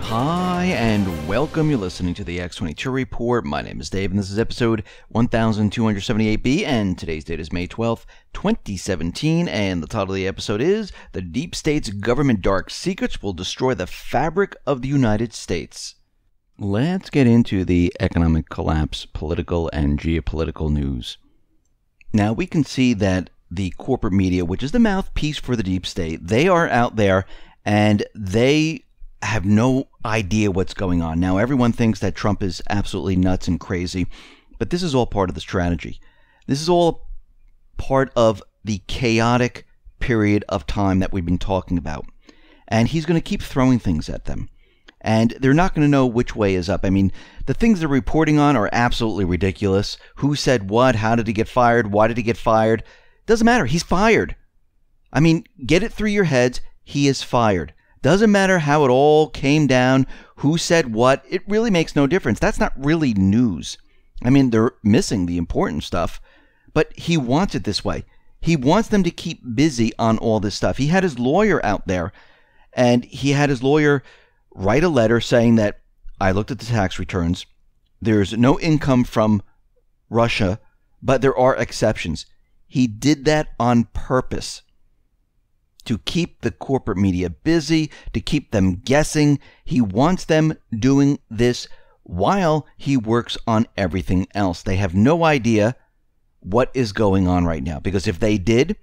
Hi, and welcome. You're listening to the X22 Report. My name is Dave, and this is episode 1278B, and today's date is May 12th, 2017, and the title of the episode is The Deep State's Government Dark Secrets Will Destroy the Fabric of the United States. Let's get into the economic collapse, political and geopolitical news. Now, we can see that the corporate media, which is the mouthpiece for the deep state, they are out there, and they have no idea what's going on. Now, everyone thinks that Trump is absolutely nuts and crazy, but this is all part of the strategy. This is all part of the chaotic period of time that we've been talking about. And he's going to keep throwing things at them. And they're not going to know which way is up. I mean, the things they're reporting on are absolutely ridiculous. Who said what? How did he get fired? Why did he get fired? Doesn't matter. He's fired. I mean, get it through your heads. He is fired. Doesn't matter how it all came down, who said what, it really makes no difference. That's not really news. I mean, they're missing the important stuff, but he wants it this way. He wants them to keep busy on all this stuff. He had his lawyer out there, and he had his lawyer write a letter saying that, I looked at the tax returns, there's no income from Russia, but there are exceptions. He did that on purpose, to keep the corporate media busy, to keep them guessing. He wants them doing this while he works on everything else. They have no idea what is going on right now, because if they did,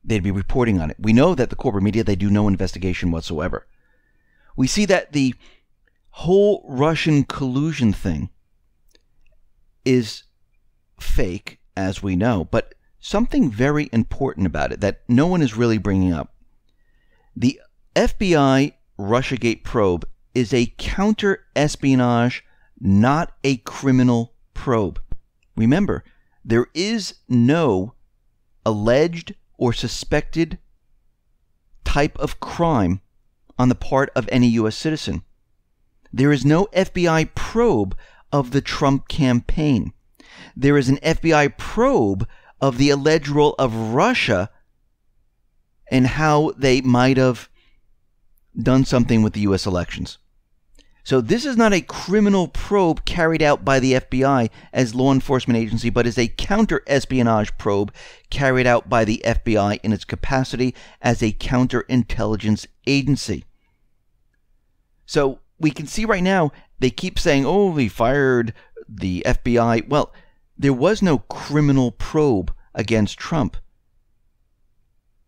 they'd be reporting on it. We know that the corporate media, they do no investigation whatsoever. We see that the whole Russian collusion thing is fake, as we know, but something very important about it that no one is really bringing up. The FBI Russiagate probe is a counter-espionage, not a criminal probe. Remember, there is no alleged or suspected type of crime on the part of any U.S. citizen. There is no FBI probe of the Trump campaign. There is an FBI probe of the alleged role of Russia and how they might have done something with the U.S. elections. So this is not a criminal probe carried out by the FBI as law enforcement agency, but is a counter-espionage probe carried out by the FBI in its capacity as a counterintelligence agency. So we can see right now, they keep saying, oh, we fired the FBI. Well, there was no criminal probe against Trump.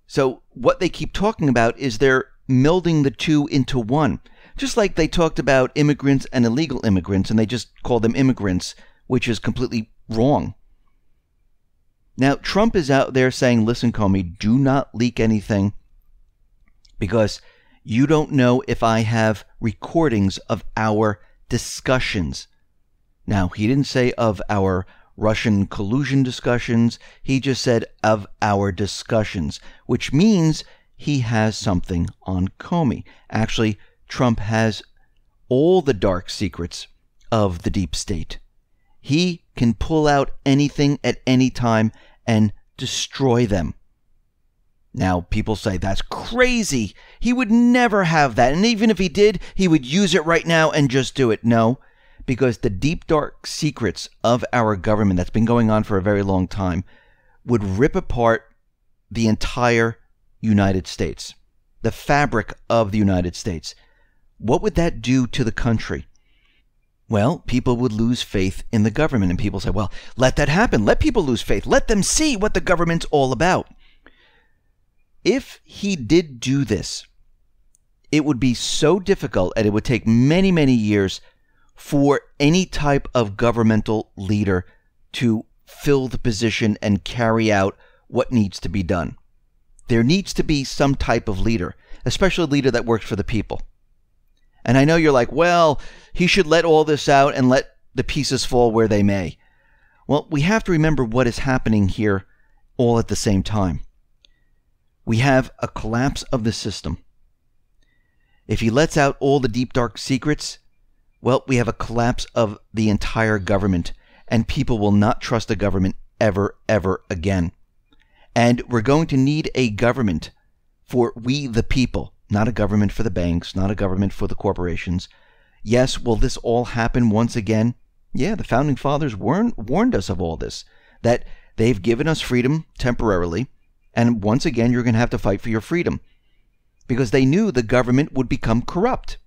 So what they keep talking about is they're melding the two into one. Just like they talked about immigrants and illegal immigrants, and they just call them immigrants, which is completely wrong. Now, Trump is out there saying, listen, Comey, do not leak anything, because you don't know if I have recordings of our discussions. Now, he didn't say of our Russian collusion discussions. He just said of our discussions, which means he has something on Comey. Actually, Trump has all the dark secrets of the deep state. He can pull out anything at any time and destroy them. Now, people say that's crazy. He would never have that. And even if he did, he would use it right now and just do it. No. Because the deep, dark secrets of our government that's been going on for a very long time would rip apart the entire United States, the fabric of the United States. What would that do to the country? Well, people would lose faith in the government, and people say, well, let that happen. Let people lose faith. Let them see what the government's all about. If he did do this, it would be so difficult, and it would take many, many years for any type of governmental leader to fill the position and carry out what needs to be done. There needs to be some type of leader, especially a leader that works for the people. And I know you're like, well, he should let all this out and let the pieces fall where they may. Well, we have to remember what is happening here all at the same time. We have a collapse of the system. If he lets out all the deep, dark secrets, well, we have a collapse of the entire government, and people will not trust the government ever, ever again. And we're going to need a government for we the people, not a government for the banks, not a government for the corporations. Yes, will this all happen once again? Yeah, the Founding Fathers warned us of all this, that they've given us freedom temporarily, and once again you're going to have to fight for your freedom, because they knew the government would become corrupt.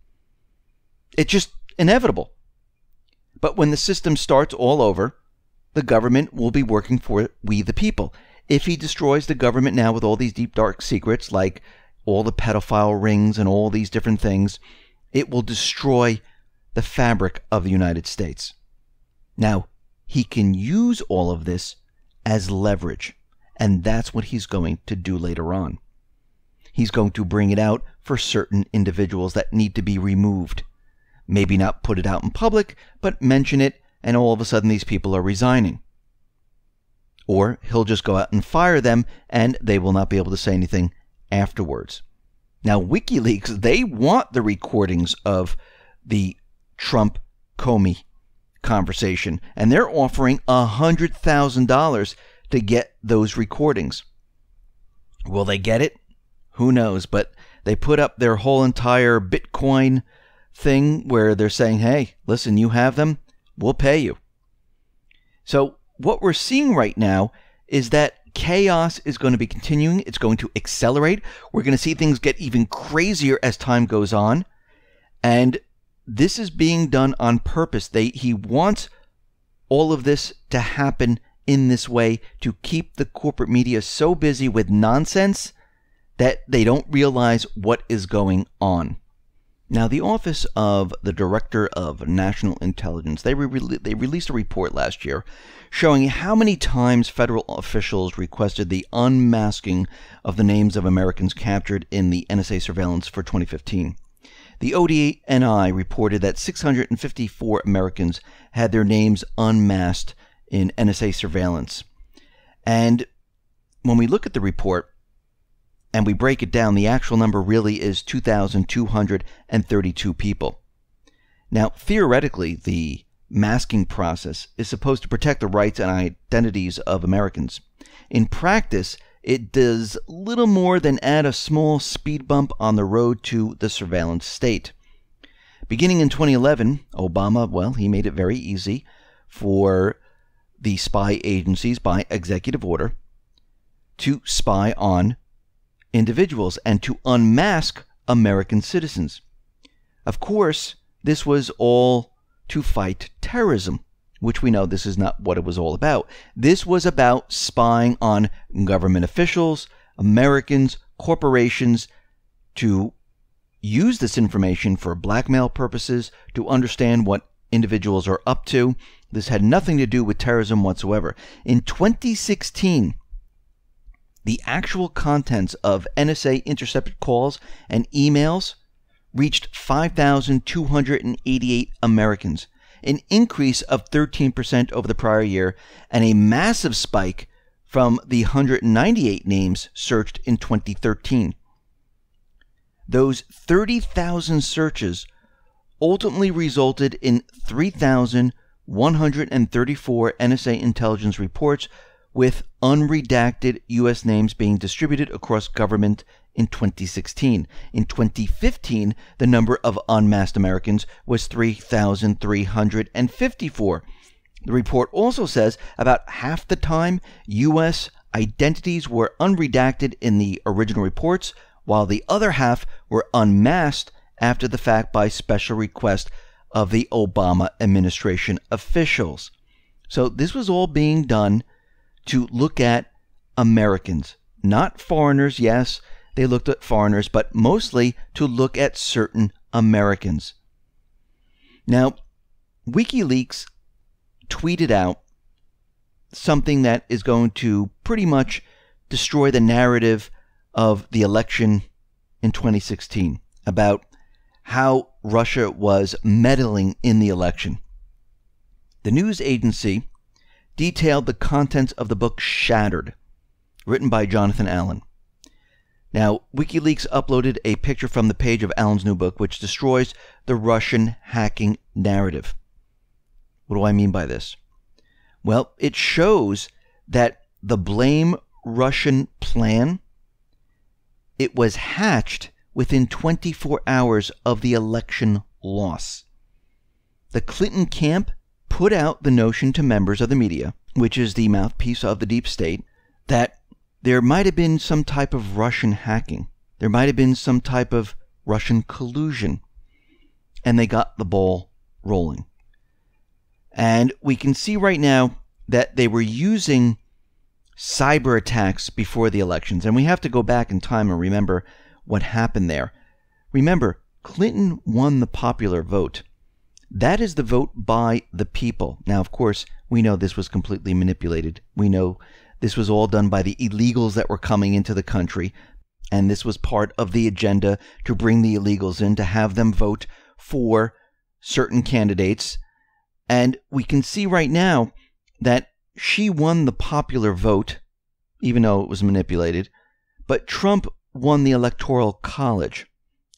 It's just inevitable. But when the system starts all over, the government will be working for we the people. If he destroys the government now with all these deep, dark secrets, like all the pedophile rings and all these different things, it will destroy the fabric of the United States. Now, he can use all of this as leverage, and that's what he's going to do later on. He's going to bring it out for certain individuals that need to be removed. Maybe not put it out in public, but mention it, and all of a sudden these people are resigning. Or he'll just go out and fire them, and they will not be able to say anything afterwards. Now, Wikileaks, they want the recordings of the Trump-Comey conversation, and they're offering $100,000 to get those recordings. Will they get it? Who knows? But they put up their whole entire Bitcoin thing where they're saying, hey, listen, you have them, we'll pay you. So what we're seeing right now is that chaos is going to be continuing. It's going to accelerate. We're going to see things get even crazier as time goes on. And this is being done on purpose. He wants all of this to happen in this way to keep the corporate media so busy with nonsense that they don't realize what is going on. Now, the Office of the Director of National Intelligence, they released a report last year showing how many times federal officials requested the unmasking of the names of Americans captured in the NSA surveillance for 2015. The ODNI reported that 654 Americans had their names unmasked in NSA surveillance. And when we look at the report, and we break it down, the actual number really is 2,232 people. Now, theoretically, the masking process is supposed to protect the rights and identities of Americans. In practice, it does little more than add a small speed bump on the road to the surveillance state. Beginning in 2011, Obama, well, he made it very easy for the spy agencies, by executive order, to spy on individuals and to unmask American citizens. Of course, this was all to fight terrorism, which we know this is not what it was all about. This was about spying on government officials, Americans, corporations, to use this information for blackmail purposes, to understand what individuals are up to. This had nothing to do with terrorism whatsoever. In 2016, the actual contents of NSA intercepted calls and emails reached 5,288 Americans, an increase of 13% over the prior year, and a massive spike from the 198 names searched in 2013. Those 30,000 searches ultimately resulted in 3,134 NSA intelligence reports, with unredacted U.S. names being distributed across government in 2016. In 2015, the number of unmasked Americans was 3,354. The report also says about half the time, U.S. identities were unredacted in the original reports, while the other half were unmasked after the fact by special request of the Obama administration officials. So this was all being done to look at Americans, not foreigners. Yes, they looked at foreigners, but mostly to look at certain Americans. Now, WikiLeaks tweeted out something that is going to pretty much destroy the narrative of the election in 2016 about how Russia was meddling in the election. The news agency detailed the contents of the book Shattered, written by Jonathan Allen. Now, WikiLeaks uploaded a picture from the page of Allen's new book, which destroys the Russian hacking narrative. What do I mean by this? Well, it shows that the Blame Russian plan, it was hatched within 24 hours of the election loss. The Clinton camp put out the notion to members of the media, which is the mouthpiece of the deep state, that there might have been some type of Russian hacking. There might have been some type of Russian collusion. And they got the ball rolling. And we can see right now that they were using cyber attacks before the elections. And we have to go back in time and remember what happened there. Remember, Clinton won the popular vote. That is the vote by the people. Now, of course, we know this was completely manipulated. We know this was all done by the illegals that were coming into the country. And this was part of the agenda to bring the illegals in, to have them vote for certain candidates. And we can see right now that she won the popular vote, even though it was manipulated. But Trump won the Electoral College.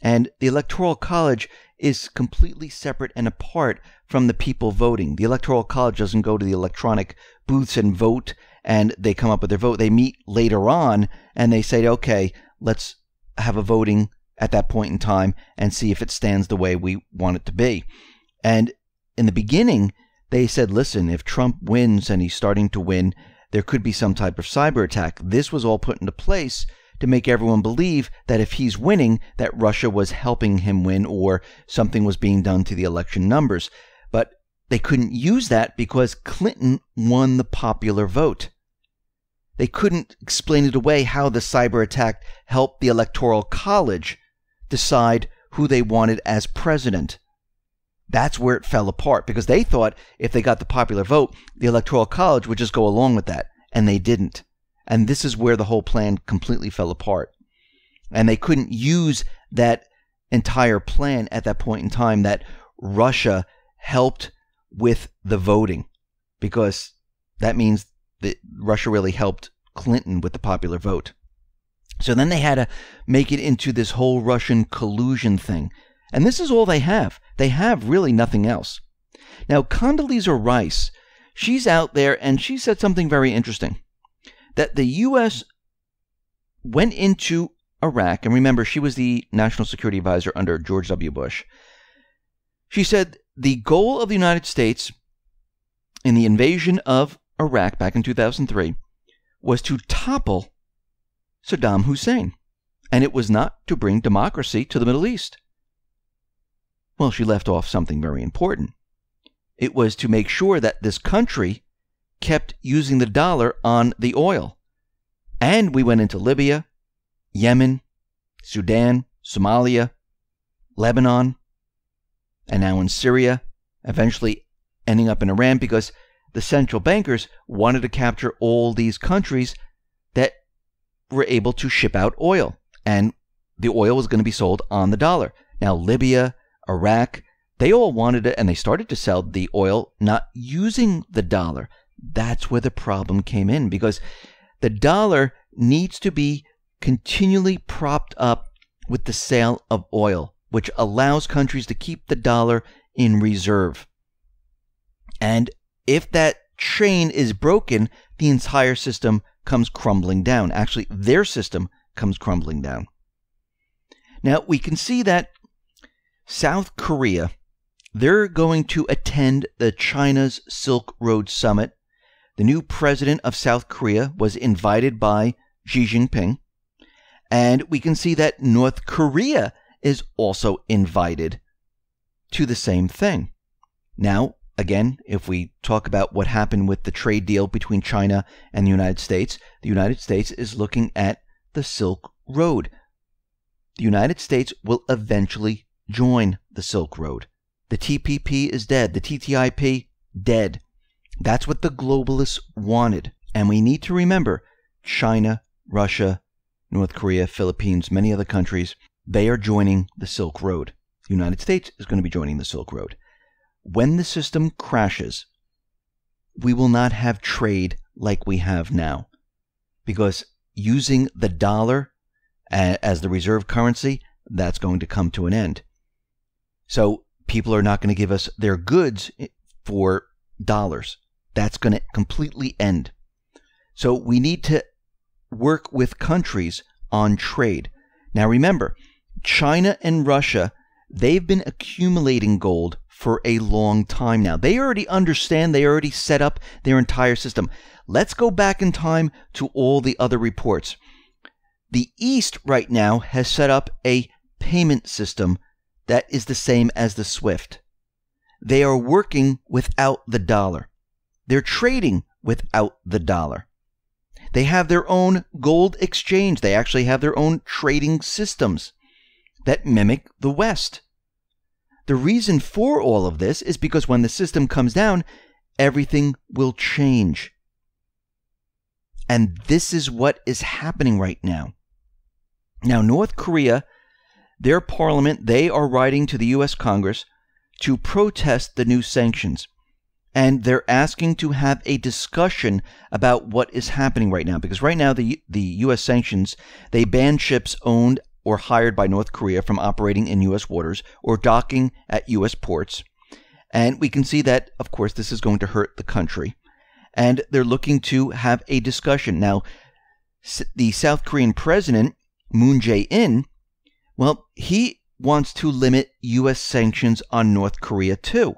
And the Electoral College is completely separate and apart from the people voting. The Electoral College doesn't go to the electronic booths and vote, and they come up with their vote. They meet later on, and they say, okay, let's have a voting at that point in time and see if it stands the way we want it to be. And in the beginning, they said, listen, if Trump wins and he's starting to win, there could be some type of cyber attack. This was all put into place to make everyone believe that if he's winning, that Russia was helping him win or something was being done to the election numbers. But they couldn't use that because Clinton won the popular vote. They couldn't explain it away how the cyber attack helped the Electoral College decide who they wanted as president. That's where it fell apart, because they thought if they got the popular vote, the Electoral College would just go along with that, and they didn't. And this is where the whole plan completely fell apart. And they couldn't use that entire plan at that point in time that Russia helped with the voting, because that means that Russia really helped Clinton with the popular vote. So then they had to make it into this whole Russian collusion thing. And this is all they have. They have really nothing else. Now, Condoleezza Rice, she's out there and she said something very interesting. That the U.S. went into Iraq, and remember, she was the National Security Advisor under George W. Bush. She said the goal of the United States in the invasion of Iraq back in 2003 was to topple Saddam Hussein, and it was not to bring democracy to the Middle East. Well, she left off something very important. It was to make sure that this country kept using the dollar on the oil. And we went into Libya, Yemen, Sudan, Somalia, Lebanon, and now in Syria, eventually ending up in Iran, because the central bankers wanted to capture all these countries that were able to ship out oil. And the oil was going to be sold on the dollar. Now, Libya, Iraq, they all wanted it, and they started to sell the oil not using the dollar. That's where the problem came in, because the dollar needs to be continually propped up with the sale of oil, which allows countries to keep the dollar in reserve. And if that chain is broken, the entire system comes crumbling down. Actually, their system comes crumbling down. Now, we can see that South Korea, they're going to attend the China's Silk Road Summit. The new president of South Korea was invited by Xi Jinping. And we can see that North Korea is also invited to the same thing. Now, again, if we talk about what happened with the trade deal between China and the United States is looking at the Silk Road. The United States will eventually join the Silk Road. The TPP is dead. The TTIP, dead. That's what the globalists wanted. And we need to remember, China, Russia, North Korea, Philippines, many other countries, they are joining the Silk Road. The United States is going to be joining the Silk Road. When the system crashes, we will not have trade like we have now, because using the dollar as the reserve currency, that's going to come to an end. So people are not going to give us their goods for dollars. That's going to completely end. So we need to work with countries on trade. Now remember, China and Russia, they've been accumulating gold for a long time now. They already understand, they already set up their entire system. Let's go back in time to all the other reports. The East right now has set up a payment system that is the same as the SWIFT. They are working without the dollar. They're trading without the dollar. They have their own gold exchange. They actually have their own trading systems that mimic the West. The reason for all of this is because when the system comes down, everything will change. And this is what is happening right now. Now, North Korea, their parliament, they are writing to the U.S. Congress to protest the new sanctions. And they're asking to have a discussion about what is happening right now. Because right now, the U.S. sanctions, they ban ships owned or hired by North Korea from operating in U.S. waters or docking at U.S. ports. And we can see that, of course, this is going to hurt the country. And they're looking to have a discussion. Now, the South Korean president, Moon Jae-in, well, he wants to limit U.S. sanctions on North Korea too.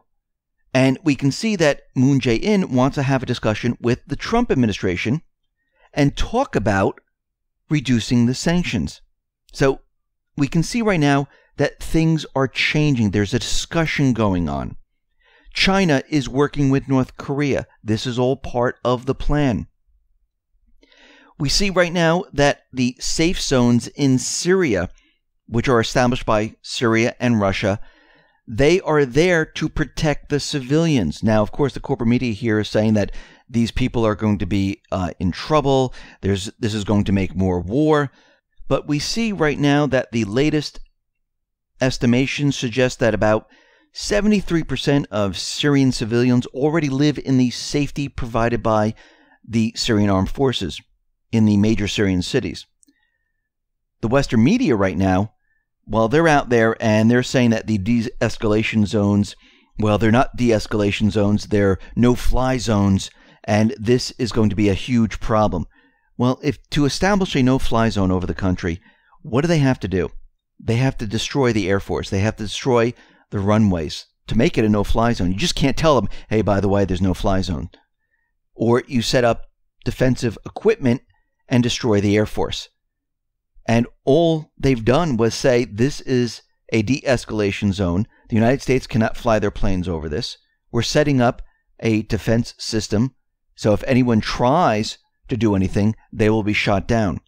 And we can see that Moon Jae-in wants to have a discussion with the Trump administration and talk about reducing the sanctions. So we can see right now that things are changing. There's a discussion going on. China is working with North Korea. This is all part of the plan. We see right now that the safe zones in Syria, which are established by Syria and Russia, they are there to protect the civilians. Now, of course, the corporate media here is saying that these people are going to be in trouble. This is going to make more war. But we see right now that the latest estimations suggest that about 73% of Syrian civilians already live in the safety provided by the Syrian armed forces in the major Syrian cities. The Western media right now, well, they're out there and they're saying that the de-escalation zones, well, they're not de-escalation zones, they're no-fly zones, and this is going to be a huge problem. Well, if to establish a no-fly zone over the country, what do they have to do? They have to destroy the Air Force. They have to destroy the runways to make it a no-fly zone. You just can't tell them, hey, by the way, there's no-fly zone. Or you set up defensive equipment and destroy the Air Force. And all they've done was say this is a de-escalation zone. The United States cannot fly their planes over this. We're setting up a defense system. So if anyone tries to do anything, they will be shot down.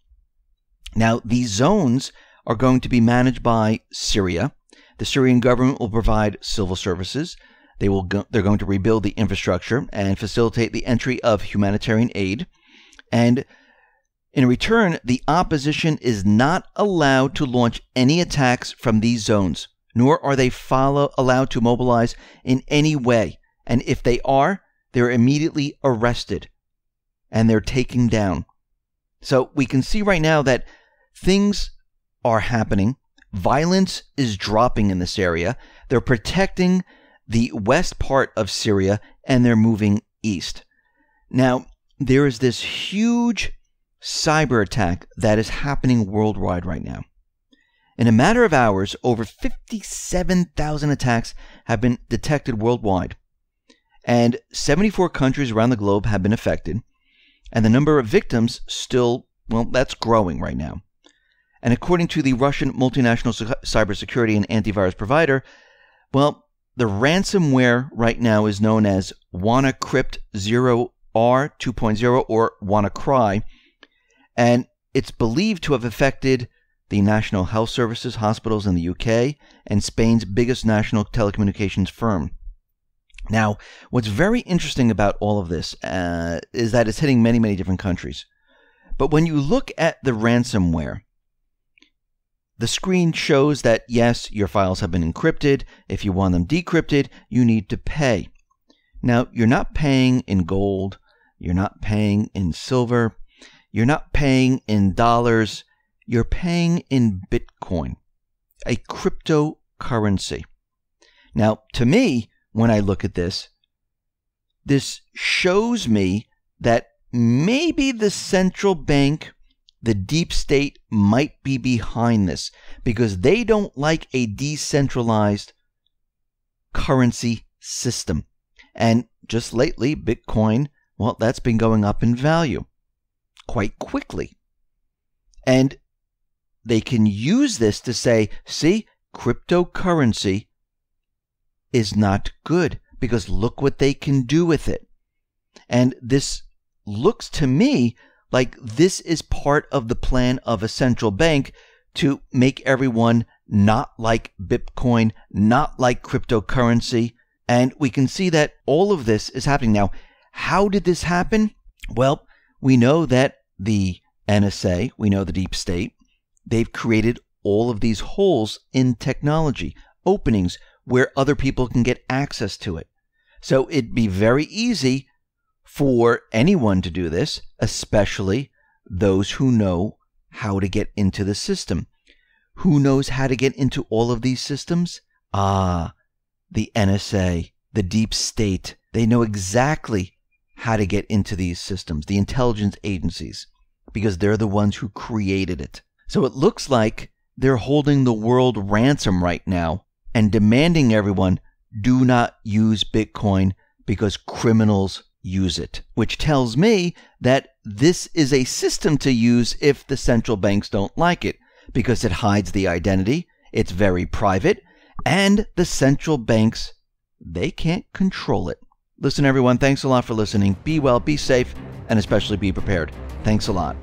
Now, these zones are going to be managed by Syria. The Syrian government will provide civil services. They're going to rebuild the infrastructure and facilitate the entry of humanitarian aid. And in return, the opposition is not allowed to launch any attacks from these zones, nor are they allowed to mobilize in any way. And if they are, they're immediately arrested and they're taken down. So we can see right now that things are happening. Violence is dropping in this area. They're protecting the west part of Syria and they're moving east. Now, there is this huge cyber attack that is happening worldwide right now. In a matter of hours, over 57,000 attacks have been detected worldwide. And 74 countries around the globe have been affected. And the number of victims still, well, that's growing right now. And according to the Russian multinational cybersecurity and antivirus provider, well, the ransomware right now is known as WannaCrypt 0R 2.0 or WannaCry. And it's believed to have affected the National Health Services hospitals in the UK and Spain's biggest national telecommunications firm. Now, what's very interesting about all of this is that it's hitting many, many different countries. But when you look at the ransomware, the screen shows that, yes, your files have been encrypted. If you want them decrypted, you need to pay. Now, you're not paying in gold. You're not paying in silver. You're not paying in dollars. You're paying in Bitcoin, a cryptocurrency. Now, to me, when I look at this, this shows me that maybe the central bank the deep state might be behind this because they don't like a decentralized currency system. And just lately, Bitcoin, well, that's been going up in value quite quickly. And they can use this to say, see, cryptocurrency is not good because look what they can do with it. And this looks to me like this is part of the plan of a central bank to make everyone not like Bitcoin, not like cryptocurrency. And we can see that all of this is happening. Now, how did this happen? Well, we know that the NSA, we know the deep state, they've created all of these holes in technology, openings where other people can get access to it. So it'd be very easy for anyone to do this, especially those who know how to get into the system. Who knows how to get into all of these systems? The NSA, the deep state. They know exactly how to get into these systems, the intelligence agencies, because they're the ones who created it. So it looks like they're holding the world ransom right now and demanding everyone do not use Bitcoin because criminals use it, which tells me that this is a system to use if the central banks don't like it, because it hides the identity, it's very private, and the central banks, they can't control it. Listen, everyone, thanks a lot for listening. Be well, be safe, and especially be prepared. Thanks a lot.